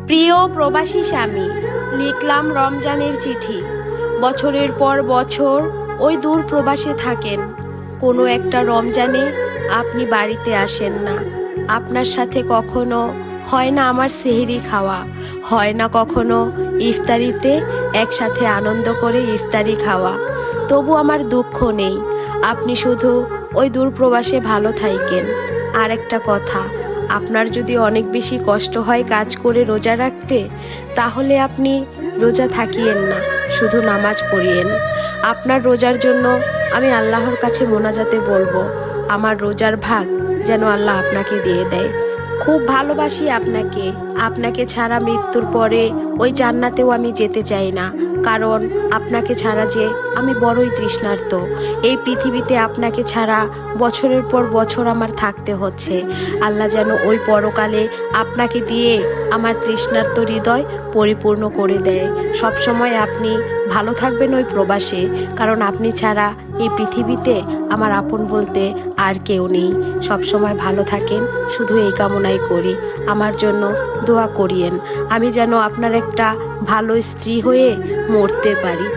প্রিয় প্রবাসী স্বামী, লিখলাম রমজানের চিঠি। বছরের পর বছর ওই দূর প্রবাসে থাকেন, কোনো একটা রমজানে আপনি বাড়িতে আসেন না। আপনার সাথে কখনো হয় না আমার সেহরি খাওয়া, হয় না কখনো ইফতারিতে একসাথে আনন্দ করে ইফতারি খাওয়া। তবু আমার দুঃখ নেই, আপনি শুধু ওই দূর প্রবাসে ভালো থাকেন। আর একটা কথা, আপনার যদি অনেক বেশি কষ্ট হয় কাজ করে রোজা রাখতে, তাহলে আপনি রোজা থাকিয়েন না, শুধু নামাজ পড়িয়েন। আপনার রোজার জন্য আমি আল্লাহর কাছে মোনাজাতে বলবো, আমার রোজার ভাগ যেন আল্লাহ আপনাকে দিয়ে দেয়। খুব ভালোবাসি আপনাকে, আপনাকে ছাড়া মৃত্যুর পরে ওই জান্নাতেও আমি যেতে চাই না, কারণ আপনাকে ছাড়া যে আমি বড়ই তৃষ্ণার্ত। এই পৃথিবীতে আপনাকে ছাড়া বছরের পর বছর আমার থাকতে হচ্ছে। আল্লাহ যেন ওই পরকালে আপনাকে দিয়ে আমার তৃষ্ণার্ত হৃদয় পরিপূর্ণ করে দেয়। সবসময় আপনি ভালো থাকবেন ওই প্রবাসে, কারণ আপনি ছাড়া এই পৃথিবীতে আমার আপন বলতে আর কেউ নেই। সবসময় ভালো থাকেন, শুধু এই কামনাই করি। আমার জন্য দোয়া করিয়েন, আমি যেন আপনার একটা ভালো স্ত্রী হয়ে মরতে পারি।